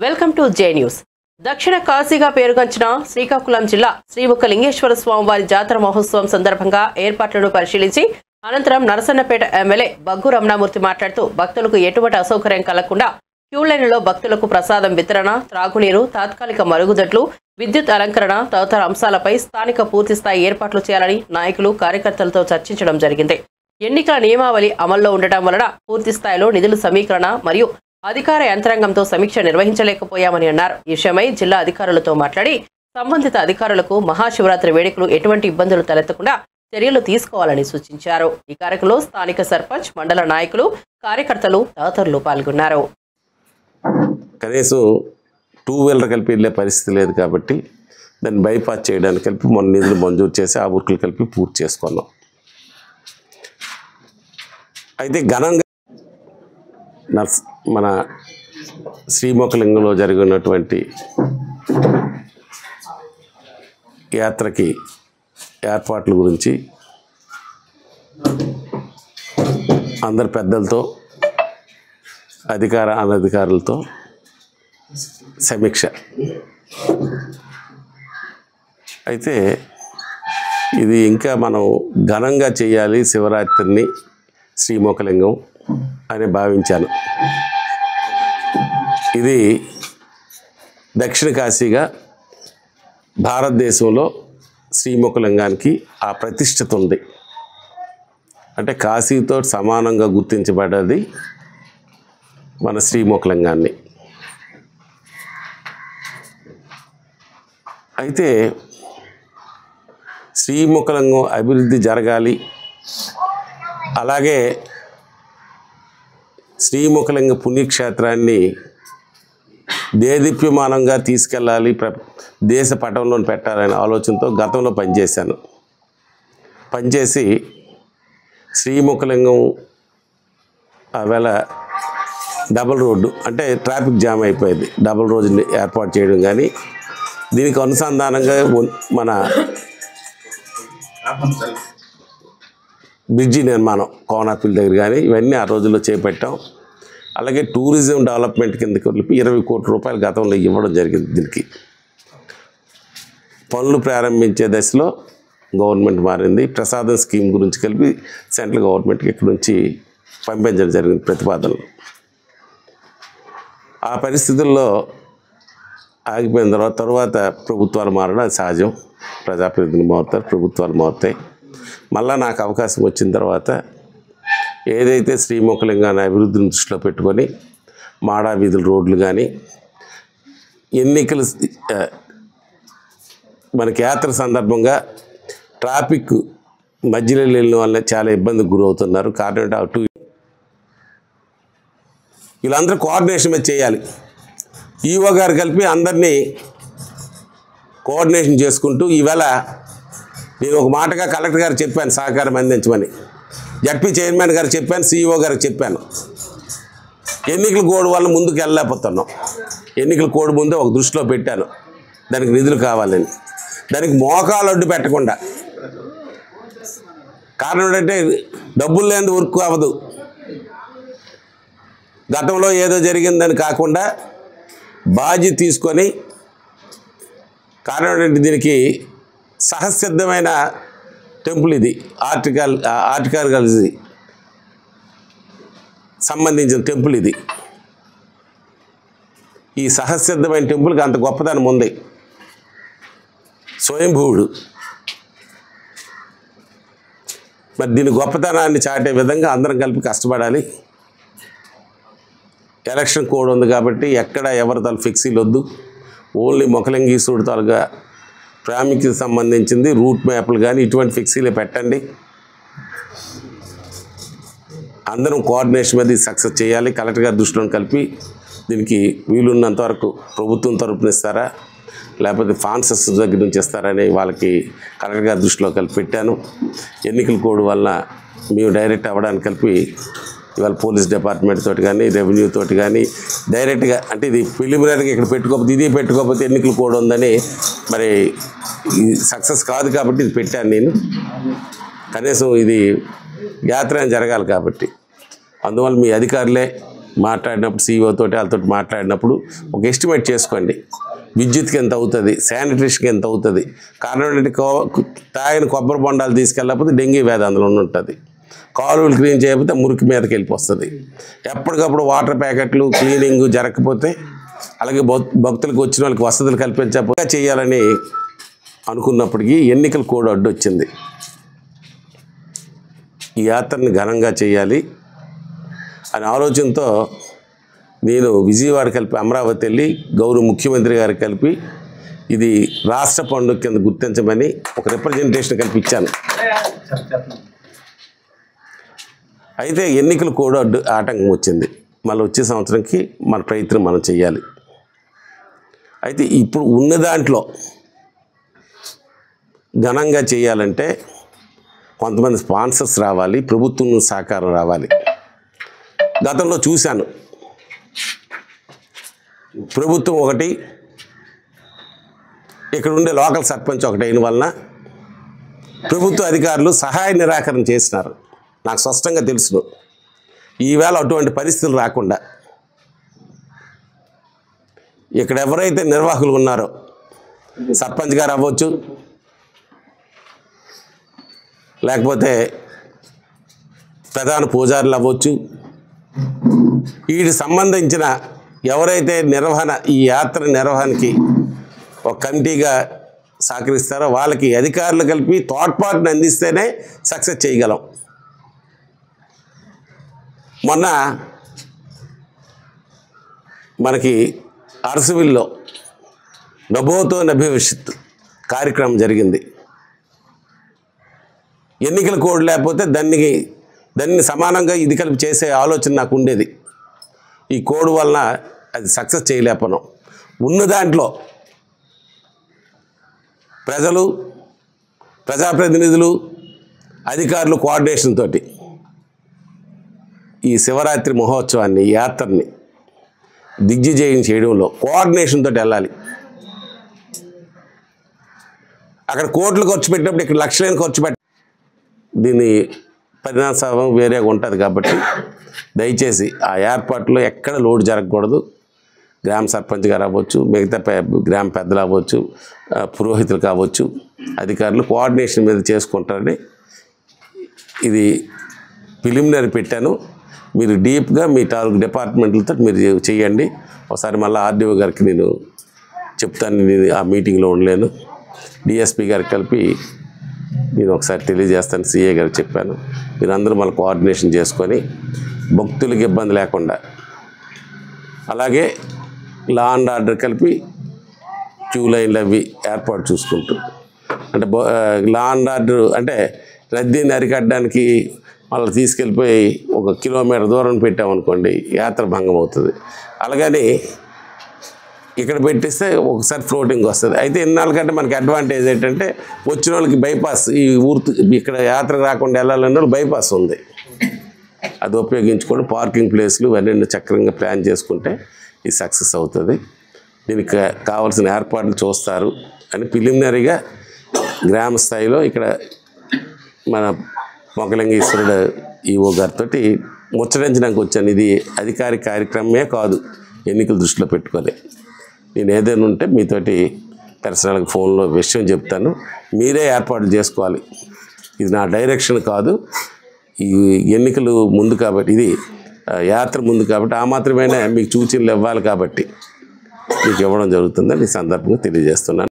Welcome to J news. దక్షిణ కాశీగా పేరుగాంచిన శ్రీకాకుళం జిల్లా శ్రీముఖలింగేశ్వర స్వామివారి జాతర మహోత్సవం సందర్భంగా ఏర్పాట్లను పరిశీలించి అనంతరం నరసన్నపేట ఎమ్మెల్యే బగ్గు రమణమూర్తి మాట్లాడుతూ భక్తులకు ఎటువంటి అసౌకర్యం కలగకుండా క్యూ లైన్లో భక్తులకు ప్రసాదం వితరణ, త్రాగునీరు, తాత్కాలిక మరుగుదొడ్లు, విద్యుత్ అలంకరణ తదితర అంశాలపై స్థానిక పూర్తిస్థాయి ఏర్పాట్లు చేయాలని నాయకులు, కార్యకర్తలతో చర్చించడం జరిగింది. ఎన్నికల నియమావళి అమల్లో ఉండటం వలన పూర్తిస్థాయిలో నిధుల సమీకరణ మరియు అధికార యంత్రాంగంతో సమీక్ష నిర్వహించలేకపోయామని అన్నారు. ఈ విషయమై జిల్లా అధికారులతో మాట్లాడి సంబంధిత అధికారులకు మహాశివరాత్రి వేడుకలు ఎటువంటి ఇబ్బందులు తలెత్తకుండా చర్యలు తీసుకోవాలని సూచించారు. ఈ కార్యక్రమంలో స్థానిక సర్పంచ్, మండల నాయకులు, కార్యకర్తలు తదితరులు పాల్గొన్నారు. కనీసం 2 వీలర్ కలిపి వెళ్ళే పరిస్థితి లేదు కాబట్టి దాన్ని బైపాస్ చేయడానికి కలిపి మొన్న నిధులు మంజూరు చేసి ఆ వర్కులు కలిపి పూర్తి చేసుకున్నాం. అయితే ఘనంగా మన శ్రీముఖలింగంలో జరిగినటువంటి యాత్రకి ఏర్పాట్ల గురించి అందరు పెద్దలతో, అధికార అనధికారులతో సమీక్ష. అయితే ఇది ఇంకా మనం ఘనంగా చేయాలి శివరాత్రిని శ్రీముఖలింగం అని భావించాను. ఇది దక్షిణ కాశీగా భారతదేశంలో శ్రీముఖలింగానికి ఆ ప్రతిష్టత ఉంది. అంటే కాశీతో సమానంగా గుర్తించబడ్డది మన శ్రీముఖలింగాన్ని. అయితే శ్రీముఖలింగం అభివృద్ధి జరగాలి, అలాగే శ్రీముఖలింగ పుణ్యక్షేత్రాన్ని దేదీప్యమానంగా తీసుకెళ్ళాలి, దేశ పటంలో పెట్టాలనే ఆలోచనతో గతంలో పనిచేసి శ్రీముఖలింగం ఆవేళ డబుల్ రోడ్డు అంటే ట్రాఫిక్ జామ్ అయిపోయింది. డబుల్ రోడ్డుని ఏర్పాటు చేయడం కానీ, దీనికి అనుసంధానంగా మన బ్రిడ్జి నిర్మాణం కోనాపిల్ దగ్గర కానీ ఇవన్నీ ఆ రోజుల్లో చేపట్టాం. అలాగే టూరిజం డెవలప్మెంట్ కిందకి కలిపి 20 కోట్ల రూపాయలు గతంలో ఇవ్వడం జరిగింది. దీనికి పనులు ప్రారంభించే దశలో గవర్నమెంట్ మారింది. ప్రసాదం స్కీమ్ గురించి కలిపి సెంట్రల్ గవర్నమెంట్కి ఇక్కడ నుంచి పంపించడం జరిగింది ప్రతిపాదనలు. ఆ పరిస్థితుల్లో ఆగిపోయిన తర్వాత ప్రభుత్వాలు మారడం అది సహజం. ప్రజాప్రతినిధులు మారుతారు, ప్రభుత్వాలు మారుతాయి. మళ్ళా నాకు అవకాశం వచ్చిన తర్వాత ఏదైతే శ్రీముఖలింగాన్ని అభివృద్ధిని దృష్టిలో పెట్టుకొని మాడా వీధుల రోడ్లు కానీ, ఎన్నికలు మనకి యాత్ర సందర్భంగా ట్రాఫిక్ మధ్యలో వెళ్ళిన వల్ల చాలా ఇబ్బందికి గురవుతున్నారు. కారణం అటు వీళ్ళందరూ కోఆర్డినేషన్ మీద చేయాలి. ఈఓ గారు కలిపి అందరినీ కోఆర్డినేషన్ చేసుకుంటూ, ఈవేళ నేను ఒక మాటగా కలెక్టర్ గారు చెప్పాను సహకారం అందించమని, జడ్పీ చైర్మన్ గారు చెప్పాను, సిఇఓ గారికి చెప్పాను. ఎన్నికల కోడ్ వల్ల ముందుకు వెళ్ళలేకపోతున్నాం. ఎన్నికల కోడ్ ముందే ఒక దృష్టిలో పెట్టాను, దానికి నిధులు కావాలని. దానికి మోకాలు అడ్డు పెట్టకుండా, కారణం ఏంటంటే డబ్బులు లేని వర్క్ అవ్వదు. గతంలో ఏదో జరిగిందని కాకుండా బాధ్యత తీసుకొని, కారణం ఏంటంటే దీనికి సహసిద్ధమైన టెంపుల్ ఇది, ఆర్టికల్కి సంబంధించిన టెంపుల్ ఇది. ఈ సహసిద్ధమైన టెంపుల్కి అంత గొప్పదనం ఉంది. స్వయంభూవుడు. మరి దీని గొప్పతనాన్ని చాటే విధంగా అందరం కలిపి కష్టపడాలి. ఎలక్షన్ కోడ్ ఉంది కాబట్టి ఎక్కడ ఎవరి తల ఫిక్సీలు వద్దు. ఓన్లీ ముఖలింగేశ్వరుడు తాలుగా ప్రాముఖ్యత సంబంధించింది రూట్ మ్యాప్లు కానీ ఇటువంటి ఫిక్సీలే పెట్టండి. అందరం కోఆర్డినేషన్ మీద సక్సెస్ చేయాలి. కలెక్టర్ గారి దృష్టిలో కలిపి దీనికి వీలున్నంత వరకు ప్రభుత్వం తరపున ఇస్తారా, లేకపోతే ఫాన్సెస్ దగ్గర నుంచి ఇస్తారని వాళ్ళకి కలెక్టర్ గారి దృష్టిలో కలిపి పెట్టాను. ఎన్నికల కోడ్ వల్ల మేము డైరెక్ట్ అవ్వడానికి కలిపి ఇవాళ పోలీస్ డిపార్ట్మెంట్ తోటి కానీ, రెవెన్యూ తోటి కానీ డైరెక్ట్గా, అంటే ఇది ప్రిలిమినరీగా ఇక్కడ పెట్టుకోకపోతే ఎన్నికల కోడ్ ఉందని మరి సక్సెస్ కాదు కాబట్టి ఇది పెట్టాను నేను. కనీసం ఇది యాత్ర జరగాలి కాబట్టి అందువల్ల మీ అధికారులే మాట్లాడినప్పుడు CEO తోటి వాళ్ళతో మాట్లాడినప్పుడు ఒక ఎస్టిమేట్ చేసుకోండి. విద్యుత్కి ఎంత అవుతుంది, శానిటేషన్కి ఎంత అవుతుంది. కారణం ఏంటంటే తాగిన కొబ్బరి బొండాలు తీసుకెళ్ళకపోతే డెంగీ వ్యాధి అందులో ఉంటుంది. కాలువలు క్లీన్ చేయకపోతే మురికి మీదకి వెళ్ళిపోతుంది. ఎప్పటికప్పుడు వాటర్ ప్యాకెట్లు క్లీనింగ్ జరగకపోతే, అలాగే భక్తులకు వచ్చిన వాళ్ళకి వసతులు కల్పించకపోతే చేయాలని అనుకున్నప్పటికీ ఎన్నికల కోడ్ అడ్డొచ్చింది. ఈ యాత్రని ఘనంగా చేయాలి అనే ఆలోచనతో నేను విజయవాడ కలిపి అమరావతి వెళ్ళి గౌరవ ముఖ్యమంత్రి గారికి కలిపి ఇది రాష్ట్ర పండుగ కింద గుర్తించమని ఒక రిప్రజెంటేషన్ కల్పించాను. అయితే ఎన్నికల కోడ్ ఆటంకం వచ్చింది. మళ్ళీ వచ్చే సంవత్సరంకి మన ప్రయత్నం మనం చేయాలి. అయితే ఇప్పుడు ఉన్న దాంట్లో ఘనంగా చేయాలంటే కొంతమంది స్పాన్సర్స్ రావాలి, ప్రభుత్వం సహకారం రావాలి. గతంలో చూశాను, ప్రభుత్వం ఒకటి, ఇక్కడ ఉండే లోకల్ సర్పంచ్ ఒకటి అయిన వలన ప్రభుత్వ అధికారులు సహాయ నిరాకరణ చేసినారు. నాకు స్పష్టంగా తెలుసు. ఈవేళ అటువంటి పరిస్థితులు రాకుండా ఇక్కడ ఎవరైతే నిర్వాహకులు ఉన్నారో, సర్పంచ్ గారు అవ్వచ్చు, లేకపోతే ప్రధాన పూజారులు అవ్వచ్చు, వీటికి సంబంధించిన ఎవరైతే నిర్వహణ ఈ యాత్ర నిర్వహణకి ఒక కమిటీగా సహకరిస్తారో వాళ్ళకి అధికారులు కలిపి తోడ్పాటును అందిస్తేనే సక్సెస్ చేయగలం. మొన్న మనకి అరసవిల్లో నభోతో నభవిష్యత్ కార్యక్రమం జరిగింది. ఎన్నికల కోడ్ లేకపోతే దాన్ని సమానంగా ఇది కలిపి చేసే ఆలోచన నాకు ఉండేది. ఈ కోడ్ వలన అది సక్సెస్ చేయలేకపోయాం. ఉన్న దాంట్లో ప్రజలు, ప్రజాప్రతినిధులు, అధికారులు కోఆర్డినేషన్ తోటి ఈ శివరాత్రి మహోత్సవాన్ని, యాత్రని దిగ్విజయం చేయడంలో కోఆర్డినేషన్ తోటి వెళ్ళాలి. అక్కడ కోట్లు ఖర్చు పెట్టినప్పుడు ఇక్కడ లక్షలైన ఖర్చు పెట్టి దీని పరిణామం వేరేగా ఉంటుంది. కాబట్టి దయచేసి ఆ ఏర్పాట్లో ఎక్కడ లోటు జరగకూడదు. గ్రామ సర్పంచ్ గారు అవ్వచ్చు, మిగతా గ్రామ పెద్దలు అవ్వచ్చు, పురోహితులు కావచ్చు, అధికారులు కోఆర్డినేషన్ మీద చేసుకుంటారని ఇది ప్రిలిమినరీ పెట్టాను. మీరు డీప్గా మీ తాలూకు డిపార్ట్మెంట్లతో మీరు చేయండి. ఒకసారి మళ్ళీ RDO గారికి నేను చెప్తాను. నేను ఆ మీటింగ్లో ఉండలేను. DSP గారికి కలిపి నేను ఒకసారి తెలియజేస్తాను. CA గారికి చెప్పాను. మీరందరూ మళ్ళీ కోఆర్డినేషన్ చేసుకొని భక్తులకి ఇబ్బంది లేకుండా, అలాగే లా అండ్ ఆర్డర్ కలిపి క్యూ లైన్లు అవి ఏర్పాటు చూసుకుంటూ, అంటే లా అండ్ ఆర్డర్ అంటే రద్దీని అరికట్టడానికి మళ్ళీ తీసుకెళ్ళిపోయి 1 కిలోమీటర్ దూరం పెట్టామనుకోండి, యాత్ర భంగం అవుతుంది. అలాగని ఇక్కడ పెట్టిస్తే ఒకసారి ఫ్లోటింగ్ వస్తుంది. అయితే ఇన్నాళ్ళ కంటే మనకి అడ్వాంటేజ్ ఏంటంటే వచ్చిన వాళ్ళకి బైపాస్, ఈ ఇక్కడ యాత్ర రాకుండా వెళ్ళాలన్న వాళ్ళు బైపాస్ ఉంది. అది ఉపయోగించుకొని పార్కింగ్ ప్లేస్లు ఇవన్నీ చక్రంగా ప్లాన్ చేసుకుంటే ఇది సక్సెస్ అవుతుంది. దీనికి కావాల్సిన ఏర్పాట్లు చూస్తారు అని ప్రిలిమినరీగా గ్రామ స్థాయిలో ఇక్కడ మన మొగలింగేశ్వరుడు EO గారితో ముచ్చరించడానికి వచ్చాను. ఇది అధికారిక కార్యక్రమమే కాదు, ఎన్నికల దృష్టిలో పెట్టుకొని నేను ఏదైనా ఉంటే మీతోటి పర్సనల్గా ఫోన్లో విషయం చెప్తాను. మీరే ఏర్పాట్లు చేసుకోవాలి. ఇది నా డైరెక్షన్ కాదు. ఈ ఎన్నికలు ముందు కాబట్టి, ఇది యాత్ర ముందు కాబట్టి ఆ మాత్రమే మీకు సూచనలు ఇవ్వాలి కాబట్టి మీకు ఇవ్వడం జరుగుతుందని ఈ సందర్భంగా తెలియజేస్తున్నాను.